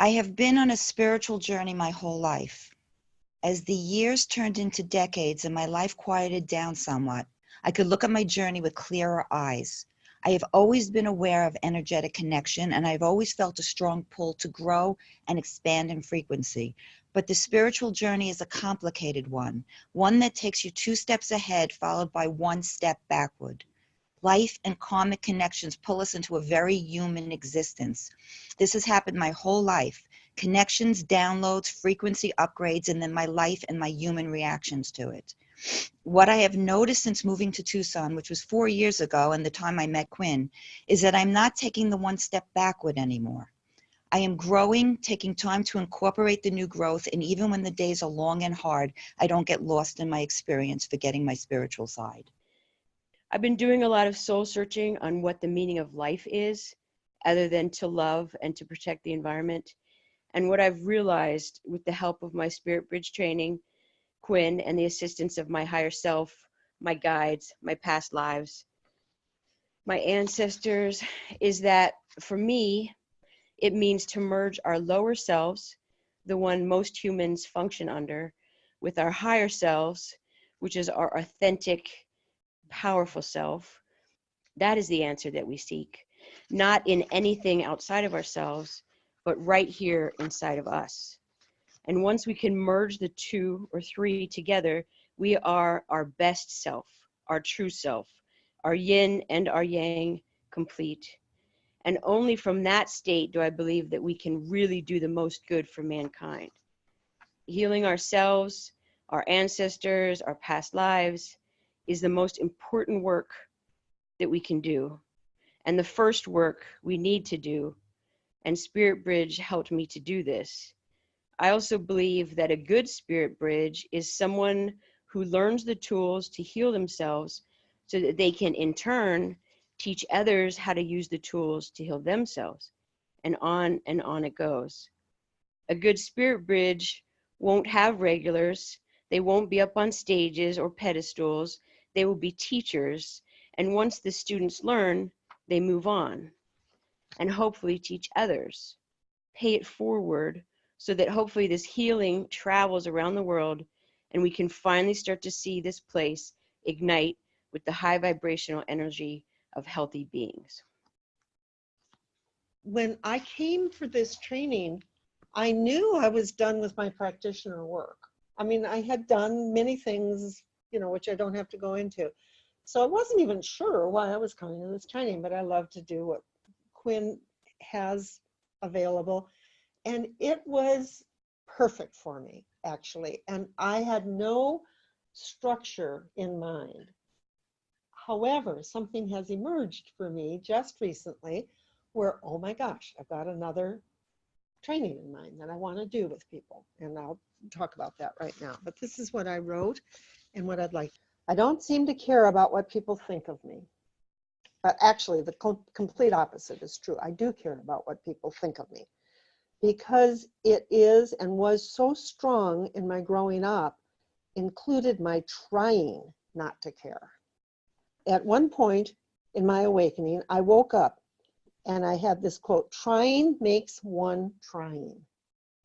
I have been on a spiritual journey my whole life. As the years turned into decades and my life quieted down somewhat, I could look at my journey with clearer eyes. I have always been aware of energetic connection, and I've always felt a strong pull to grow and expand in frequency. But the spiritual journey is a complicated one that takes you 2 steps ahead, followed by 1 step backward. Life and karmic connections pull us into a very human existence. This has happened my whole life. Connections, downloads, frequency upgrades, and then my life and my human reactions to it. What I have noticed since moving to Tucson, which was 4 years ago and the time I met Quynn, is that I'm not taking the 1 step backward anymore. I am growing, taking time to incorporate the new growth, and even when the days are long and hard, I don't get lost in my experience, forgetting my spiritual side. I've been doing a lot of soul searching on what the meaning of life is, other than to love and to protect the environment. And what I've realized with the help of my Spirit Bridge training, Quynn, and the assistance of my higher self, my guides, my past lives, my ancestors, is that for me, it means to merge our lower selves, the one most humans function under, with our higher selves, which is our authentic, powerful self. That is the answer that we seek, not in anything outside of ourselves, but right here inside of us. And once we can merge the 2 or 3 together, we are our best self, our true self, our yin and our yang complete. And only from that state do I believe that we can really do the most good for mankind. Healing ourselves, our ancestors, our past lives is the most important work that we can do, and the first work we need to do, and Spirit Bridge helped me to do this. I also believe that a good Spirit Bridge is someone who learns the tools to heal themselves so that they can in turn teach others how to use the tools to heal themselves, and on it goes. A good Spirit Bridge won't have regulars. They won't be up on stages or pedestals. They will be teachers, and once the students learn, they move on and hopefully teach others. Pay it forward so that hopefully this healing travels around the world and we can finally start to see this place ignite with the high vibrational energy of healthy beings. When I came for this training, I knew I was done with my practitioner work. I mean, I had done many things, which I don't have to go into. So I wasn't even sure why I was coming to this training, but I love to do what Quynn has available. And it was perfect for me, actually. And I had no structure in mind. However, something has emerged for me just recently where, oh my gosh, I've got another training in mind that I want to do with people. And I'll talk about that right now. But this is what I wrote and what I'd like. I don't seem to care about what people think of me. But actually, the complete opposite is true. I do care about what people think of me because it is and was so strong in my growing up, included my trying not to care. At one point in my awakening, I woke up and I had this quote, "Trying makes one trying."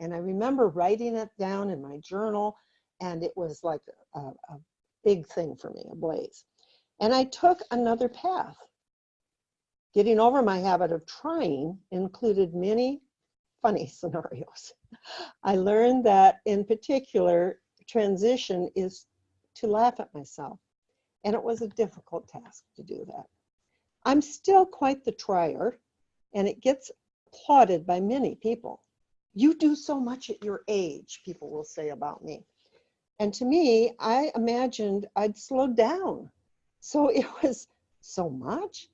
And I remember writing it down in my journal, and it was like a big thing for me, a blaze. And I took another path. Getting over my habit of trying included many funny scenarios. I learned that in particular, transition is to laugh at myself. And it was a difficult task to do that. I'm still quite the trier, and it gets applauded by many people. "You do so much at your age," people will say about me. And to me, I imagined I'd slow down. So it was so much.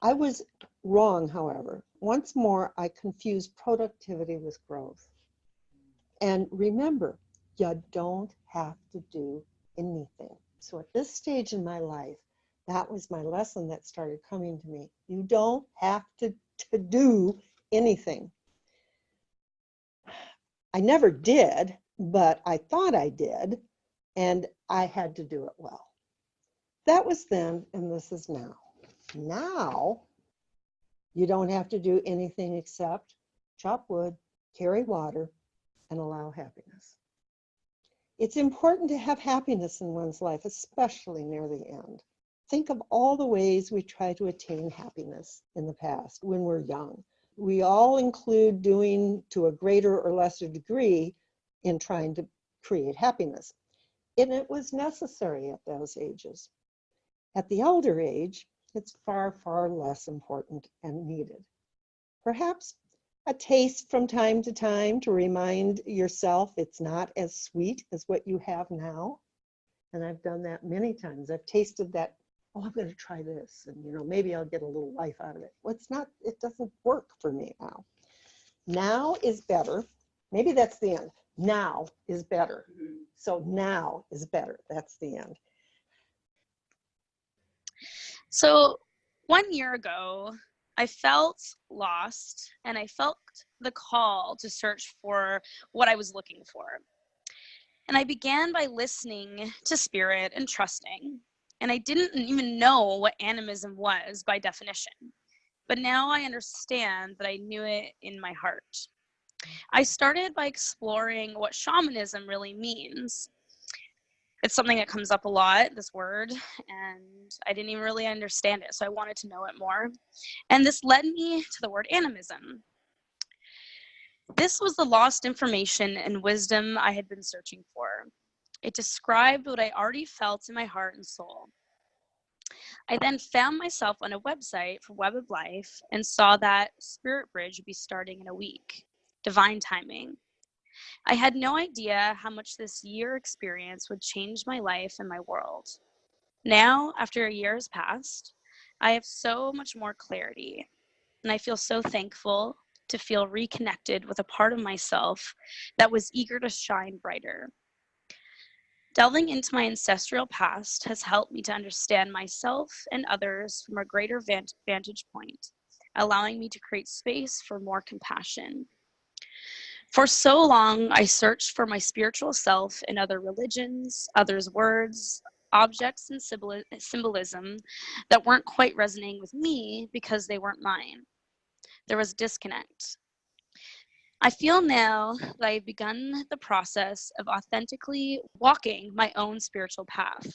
I was wrong, however. Once more, I confused productivity with growth. And remember, you don't have to do anything. So at this stage in my life, that was my lesson that started coming to me. You don't have to do anything. I never did, but I thought I did, and I had to do it well. That was then, and this is now. Now, you don't have to do anything except chop wood, carry water, and allow happiness. It's important to have happiness in one's life, especially near the end. Think of all the ways we try to attain happiness in the past when we're young. We all include doing to a greater or lesser degree in trying to create happiness. And it was necessary at those ages. At the elder age, it's far, far less important and needed. Perhaps a taste from time to time to remind yourself it's not as sweet as what you have now. And I've done that many times. I've tasted that, oh, I'm going to try this, and maybe I'll get a little life out of it. Well, it doesn't work for me now. Now is better. Maybe that's the end. Now is better. So now is better. That's the end. So 1 year ago, I felt lost, and I felt the call to search for what I was looking for. And I began by listening to spirit and trusting. And I didn't even know what animism was by definition. But now I understand that I knew it in my heart. I started by exploring what shamanism really means. It's something that comes up a lot, this word, and I didn't even really understand it, so I wanted to know it more. And this led me to the word animism. This was the lost information and wisdom I had been searching for. It described what I already felt in my heart and soul. I then found myself on a website for Web of Life and saw that Spirit Bridge would be starting in a week. Divine timing. I had no idea how much this year experience would change my life and my world. Now, after a year has passed, I have so much more clarity, and I feel so thankful to feel reconnected with a part of myself that was eager to shine brighter. Delving into my ancestral past has helped me to understand myself and others from a greater vantage point, allowing me to create space for more compassion. For so long, I searched for my spiritual self in other religions, others' words, objects, and symbolism that weren't quite resonating with me because they weren't mine. There was disconnect. I feel now that I've begun the process of authentically walking my own spiritual path,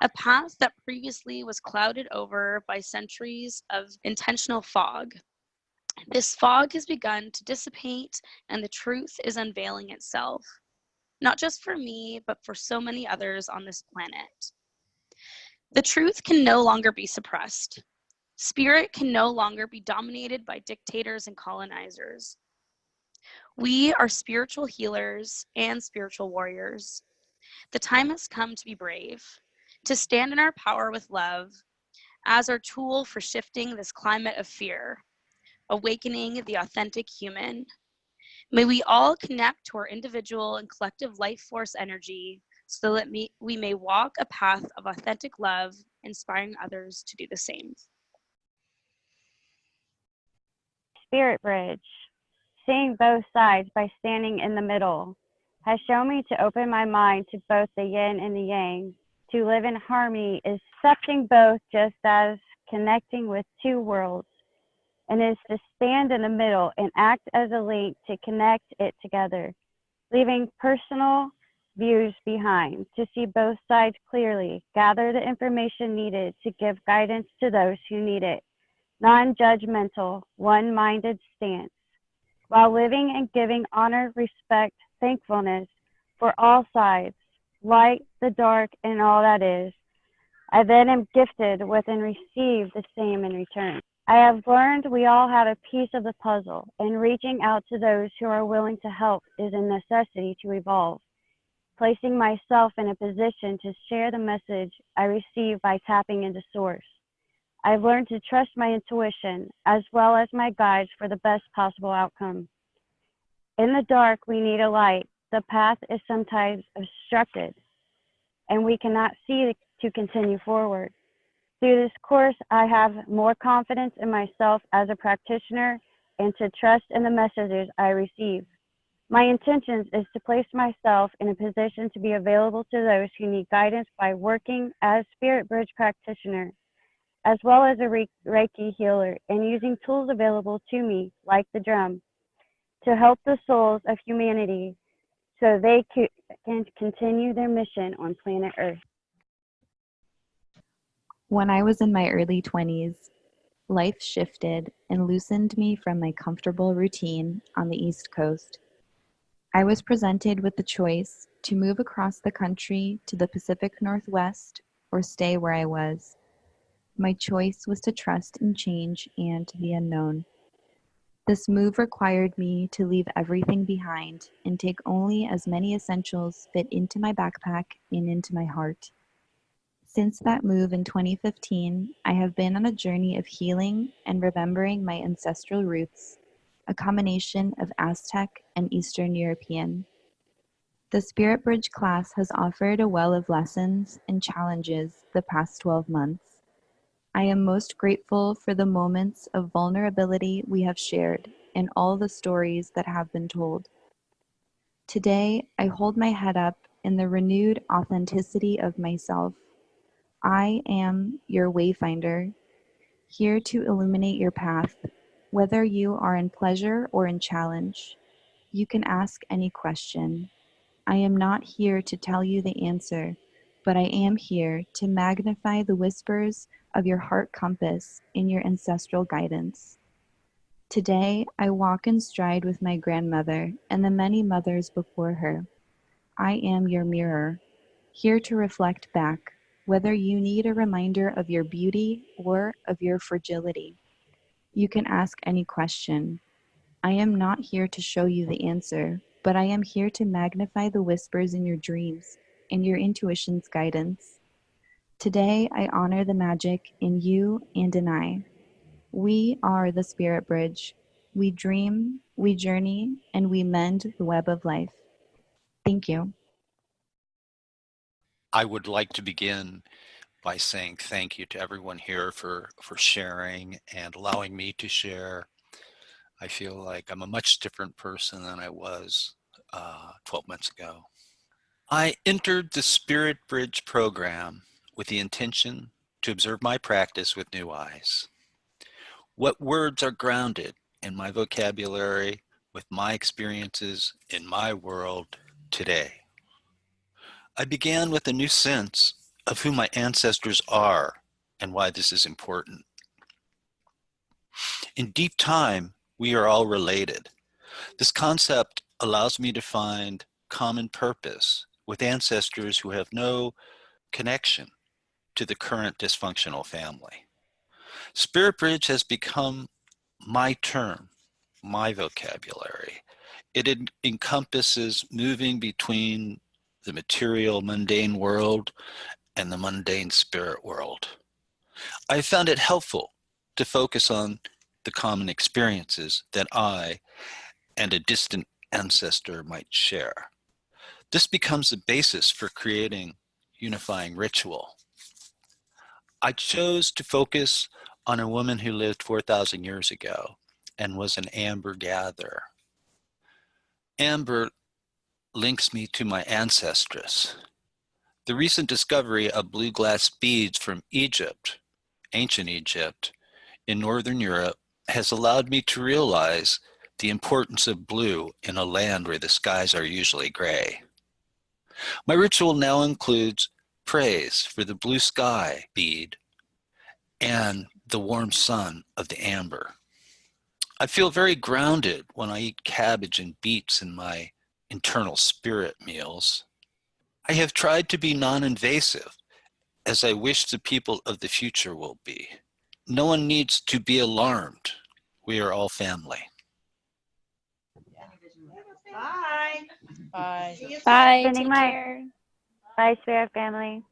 a path that previously was clouded over by centuries of intentional fog. This fog has begun to dissipate, and the truth is unveiling itself, not just for me, but for so many others on this planet. The truth can no longer be suppressed. Spirit can no longer be dominated by dictators and colonizers. We are spiritual healers and spiritual warriors. The time has come to be brave, to stand in our power with love as our tool for shifting this climate of fear, awakening the authentic human. May we all connect to our individual and collective life force energy so that we may walk a path of authentic love, inspiring others to do the same. Spirit Bridge, seeing both sides by standing in the middle, has shown me to open my mind to both the yin and the yang. To live in harmony is accepting both just as connecting with two worlds, and is to stand in the middle and act as a link to connect it together, leaving personal views behind to see both sides clearly, gather the information needed to give guidance to those who need it, non-judgmental, one-minded stance, while living and giving honor, respect, thankfulness for all sides, light, the dark, and all that is. I then am gifted with and receive the same in return. I have learned we all have a piece of the puzzle, and reaching out to those who are willing to help is a necessity to evolve. Placing myself in a position to share the message I receive by tapping into source. I've learned to trust my intuition as well as my guides for the best possible outcome. In the dark, we need a light. The path is sometimes obstructed, and we cannot see to continue forward. Through this course, I have more confidence in myself as a practitioner and to trust in the messages I receive. My intention is to place myself in a position to be available to those who need guidance by working as Spirit Bridge practitioner, as well as a Reiki healer, and using tools available to me, like the drum. to help the souls of humanity so they can continue their mission on planet Earth. When I was in my early 20s, life shifted and loosened me from my comfortable routine on the East Coast. I was presented with the choice to move across the country to the Pacific Northwest or stay where I was. My choice was to trust in change and the unknown. This move required me to leave everything behind and take only as many essentials fit into my backpack and into my heart. Since that move in 2015, I have been on a journey of healing and remembering my ancestral roots, a combination of Aztec and Eastern European. The Spirit Bridge class has offered a well of lessons and challenges the past 12 months. I am most grateful for the moments of vulnerability we have shared and all the stories that have been told. Today, I hold my head up in the renewed authenticity of myself. I am your wayfinder, here to illuminate your path, whether you are in pleasure or in challenge. You can ask any question. I am not here to tell you the answer, but I am here to magnify the whispers of your heart compass in your ancestral guidance. Today, I walk in stride with my grandmother and the many mothers before her. I am your mirror, here to reflect back, whether you need a reminder of your beauty or of your fragility. You can ask any question. I am not here to show you the answer, but I am here to magnify the whispers in your dreams and your intuition's guidance. Today, I honor the magic in you and in I. We are the Spirit Bridge. We dream, we journey, and we mend the web of life. Thank you. I would like to begin by saying thank you to everyone here for sharing and allowing me to share. I feel like I'm a much different person than I was 12 months ago. I entered the Spirit Bridge program with the intention to observe my practice with new eyes. What words are grounded in my vocabulary with my experiences in my world today? I began with a new sense of who my ancestors are and why this is important. In deep time, we are all related. This concept allows me to find common purpose with ancestors who have no connection to the current dysfunctional family. Spirit Bridge has become my term, my vocabulary. It encompasses moving between the material, mundane world and the mundane spirit world. I found it helpful to focus on the common experiences that I and a distant ancestor might share. This becomes the basis for creating unifying ritual. I chose to focus on a woman who lived 4,000 years ago and was an amber gatherer. Amber links me to my ancestress. The recent discovery of blue glass beads from Egypt, ancient Egypt, in Northern Europe has allowed me to realize the importance of blue in a land where the skies are usually gray. My ritual now includes praise for the blue sky bead and the warm sun of the amber. I feel very grounded when I eat cabbage and beets in my internal spirit meals. I have tried to be non-invasive, as I wish the people of the future will be. No one needs to be alarmed. We are all family. Bye. Bye. See you soon. Bye. Sending Take my care. bye, Spirit family.